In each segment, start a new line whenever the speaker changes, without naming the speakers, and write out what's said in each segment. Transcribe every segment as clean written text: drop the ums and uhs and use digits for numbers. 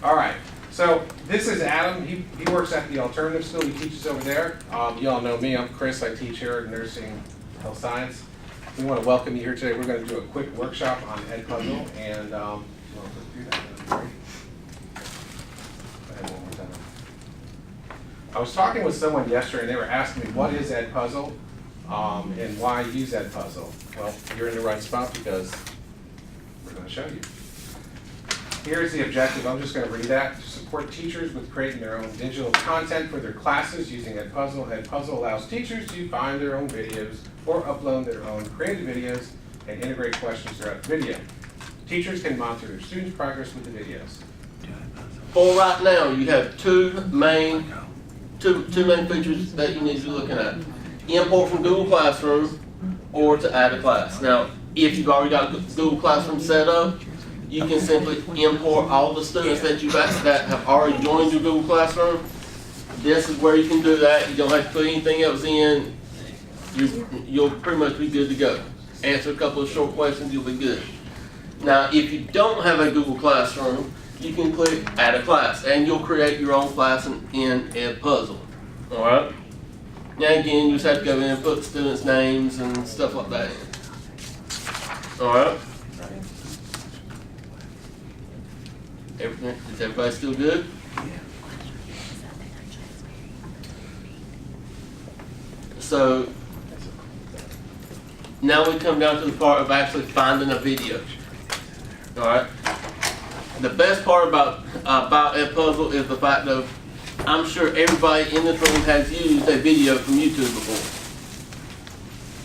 All right. So this is Adam. He works at the alternative school. He teaches over there. You all know me. I'm Chris. I teach here at Nursing Health Science. We want to welcome you here today. We're going to do a quick workshop on ePortfolio, and you want to do that? Go ahead one more time. I was talking with someone yesterday, and they were asking me what is ePortfolio and why use ePortfolio. Well, you're in the right spot because we're going to show you. Here's the objective. I'm just going to read that. To support teachers with creating their own digital content for their classes using ePortfolio. ePortfolio allows teachers to find their own videos or upload their own created videos and integrate questions throughout the video. Teachers can monitor their students' progress with the videos.
For right now, you have two main features that you need to be looking at. Import from Google Classroom or to add a class. Now, if you've already got Google Classroom set up, you can simply import all the students that have already joined your Google Classroom. This is where you can do that. You don't have to put anything else in. You'll pretty much be good to go. Answer a couple of short questions, you'll be good. Now, if you don't have a Google Classroom, you can click Add a Class, and you'll create your own class in ePortfolio. All right. Now again, you just have to go in and put students' names and stuff like that in. All right. Is everybody still good? So now we come down to the part of actually finding a video. All right. The best part about ePortfolio is the fact of I'm sure everybody in this room has used a video from YouTube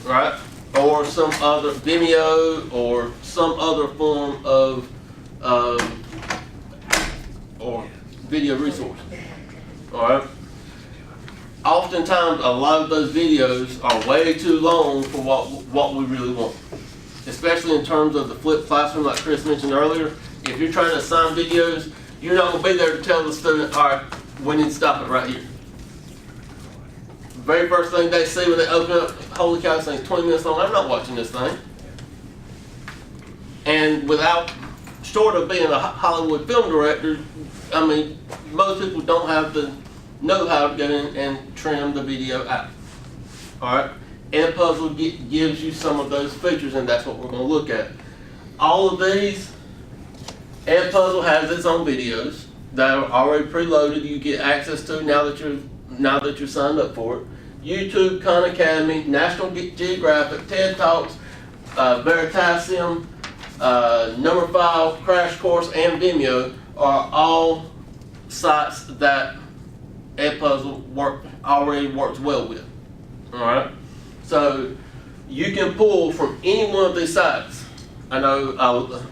before, right? Or some other Vimeo or some other form of or video resource. All right. Oftentimes, a lot of those videos are way too long for what we really want, especially in terms of the flipped classroom, like Chris mentioned earlier. If you're trying to assign videos, you're not going to be there to tell the student, all right, we need to stop it right here. The very first thing they see when they open up, holy cow, this thing's 20 minutes long, I'm not watching this thing. And short of being a Hollywood film director, I mean, most people don't have the know-how to go in and trim the video out. All right? ePortfolio gives you some of those features, and that's what we're going to look at. All of these, ePortfolio has its own videos that are already preloaded. You get access to now that you're signed up for it. YouTube, Khan Academy, National Geographic, TED Talks, Veritasium, Number 5, Crash Course, and Vimeo are all sites that ePortfolio already works well with. All right, so you can pull from any one of these sites. I know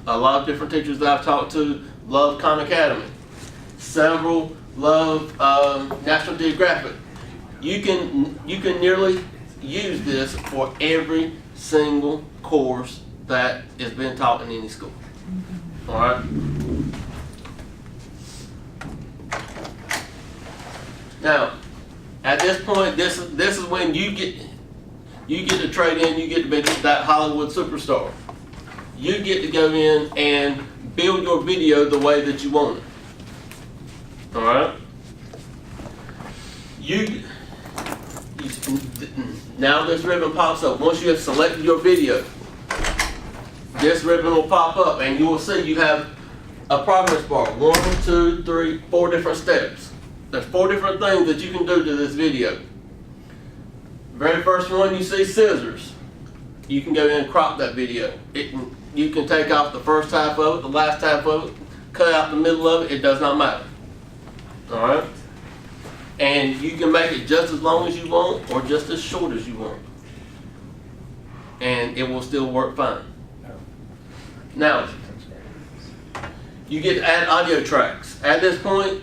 a lot of different teachers that I've talked to love Khan Academy. Several love National Geographic. You can nearly use this for every single course that is being taught in any school. All right. Now, at this point, this is when you get to trade in. You get to be that Hollywood superstar. You get to go in and build your video the way that you want it. All right. Now this ribbon pops up. Once you have selected your video, this ribbon will pop up, and you will see you have a progress bar. 1, 2, 3, 4 different steps. There's 4 different things that you can do to this video. Very first one, you see scissors. You can go in and crop that video. You can take off the first half of it, the last half of it, cut out the middle of it. It does not matter. All right. And you can make it just as long as you want or just as short as you want. And it will still work fine. Now, you get to add audio tracks. At this point,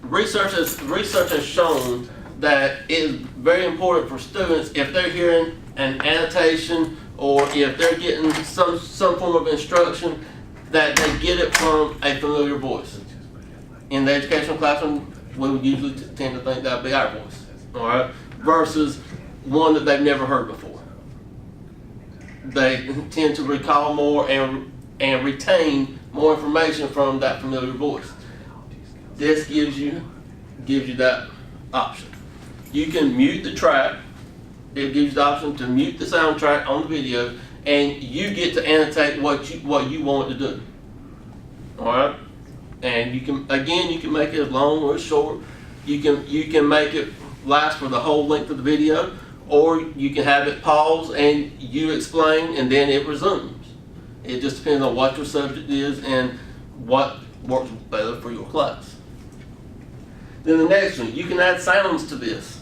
research has shown that it is very important for students, if they're hearing an annotation or if they're getting some form of instruction, that they get it from a familiar voice. In the educational classroom, we would usually tend to think that would be our voice, all right, versus one that they've never heard before. They tend to recall more and retain more information from that familiar voice. this gives you that option. You can mute the track. It gives you the option to mute the soundtrack on the video, and you get to annotate what you want it to do. All right, and you can make it as long or as short. You can make it last for the whole length of the video, or you can have it pause and you explain and then it resumes. It just depends on what your subject is and what works better for your class. Then the next one, you can add sounds to this.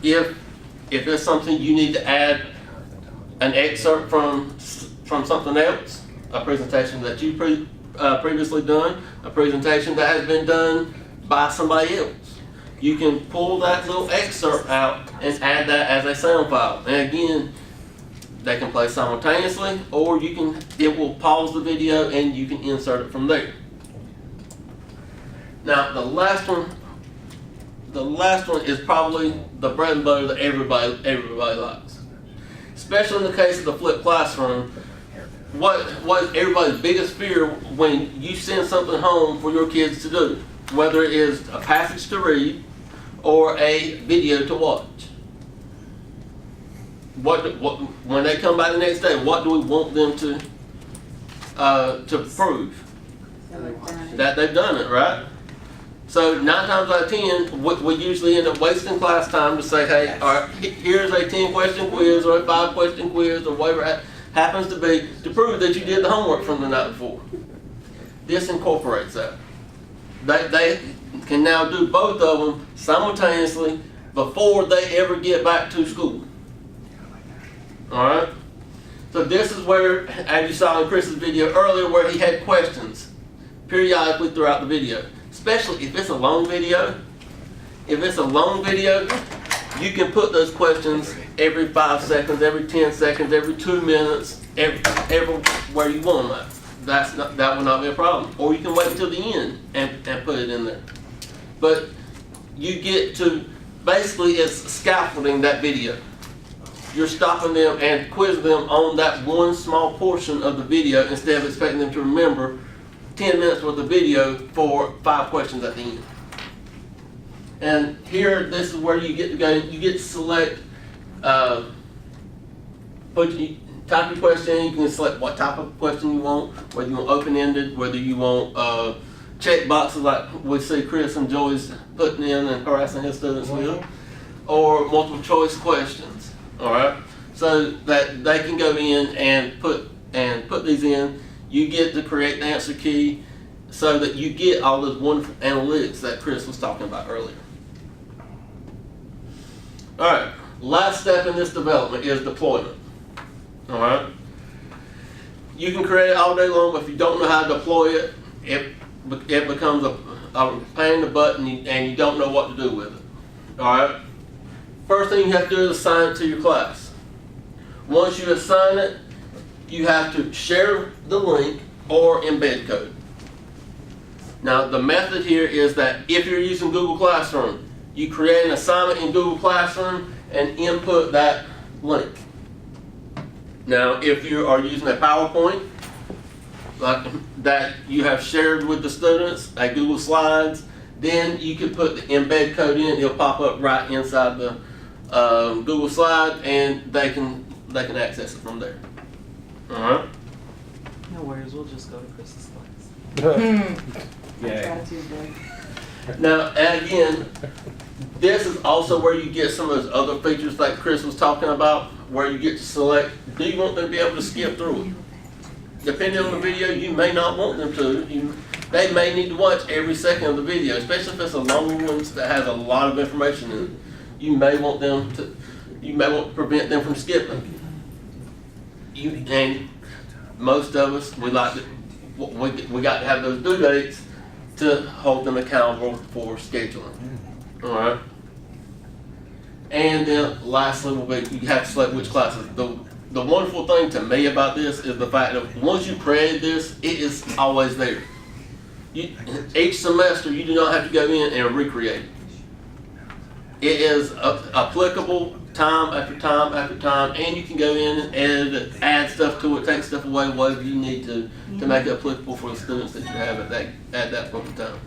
If there's something you need to add an excerpt from something else, a presentation that you previously done, a presentation that has been done by somebody else, you can pull that little excerpt out and add that as a sound file. And again, they can play simultaneously, or it will pause the video and you can insert it from there. Now the last one is probably the bread and butter that everybody likes. Especially in the case of the flipped classroom, what is everybody's biggest fear when you send something home for your kids to do, whether it is a passage to read or a video to watch? When they come back the next day, what do we want them to prove? That they've done it, right? So 9 times out of 10, we usually end up wasting class time to say, hey, all right, here's a 10-question quiz or a 5-question quiz or whatever it happens to be to prove that you did the homework from the night before. This incorporates that. They can now do both of them simultaneously before they ever get back to school. All right? So this is where, as you saw in Chris's video earlier, where he had questions periodically throughout the video. Especially if it's a long video. If it's a long video, you can put those questions every 5 seconds, every 10 seconds, every 2 minutes, everywhere you want them at. That will not be a problem. Or you can wait until the end and put it in there. But you get to, basically it's scaffolding that video. You're stopping them and quizzing them on that one small portion of the video instead of expecting them to remember 10 minutes worth of video for 5 questions at the end. And here, this is where you get to go. You get to select, type your question. You can select what type of question you want, whether you want open-ended, whether you want check boxes like we see Chris and Joy's putting in and harassing his students with, or multiple choice questions. All right, so that they can go in and put these in. You get to create the answer key so that you get all those wonderful analytics that Chris was talking about earlier. All right, last step in this development is deployment. All right, you can create it all day long, but if you don't know how to deploy it, it becomes a pain in the butt and you don't know what to do with it. All right, first thing you have to do is assign it to your class. Once you assign it, you have to share the link or embed code. Now the method here is that if you're using Google Classroom, you create an assignment in Google Classroom and input that link. Now if you are using a PowerPoint like that you have shared with the students, a Google Slides, then you can put the embed code in. It'll pop up right inside the Google Slide and they can access it from there. Alright.
No worries, we'll just go to Chris's class.
Yeah.
Now, and again, this is also where you get some of those other features like Chris was talking about, where you get to select, do you want them to be able to skip through it? Depending on the video, you may not want them to. They may need to watch every second of the video, especially if it's a long one that has a lot of information in it. You may want to prevent them from skipping. And most of us, we got to have those due dates to hold them accountable for scheduling. All right. And then lastly, you have to select which classes. The wonderful thing to me about this is the fact that once you create this, it is always there. Each semester, you do not have to go in and recreate it. It is applicable time after time after time, and you can go in and edit it, add stuff to it, take stuff away, whatever you need to make it applicable for the students that you have at that point in time.